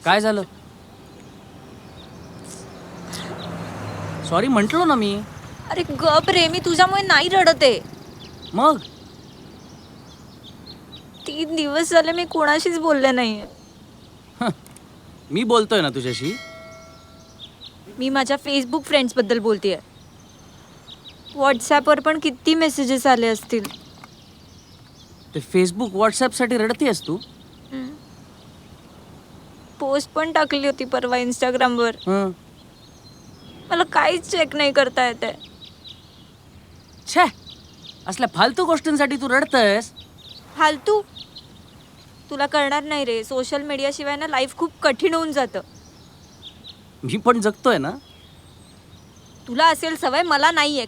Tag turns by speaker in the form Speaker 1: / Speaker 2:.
Speaker 1: काय झालं? सॉरी म्हटलो ना मी.
Speaker 2: अरे गप रे, मी तुझ्यामुळे नाही रडत आहे.
Speaker 1: मग
Speaker 2: 3 दिवस झाले मी कोणाशीच बोलले नाहीये.
Speaker 1: मी बोलतोय ना तुझ्याशी.
Speaker 2: मी माझ्या फेसबुक फ्रेंड्स बद्दल बोलतेय. व्हॉट्सॲपवर पण किती मेसेजेस आले असतील.
Speaker 1: ते फेसबुक व्हॉट्सॲपसाठी रडतीयस तू?
Speaker 2: पोस्ट पण टाकली होती परवा इंस्टाग्रामवर.
Speaker 1: हं.
Speaker 2: मला काहीच चेक नाही करता येते.
Speaker 1: छे, असल्या फालतू गोष्टींसाठी तू रडतयस?
Speaker 2: फालतू? तुला कळणार नाही रे, सोशल मीडियाशिवाय ना लाईफ खूप कठीण होऊन जातं.
Speaker 1: मी पण जगतोय ना.
Speaker 2: तुला असेल सवय, मला नाहीये.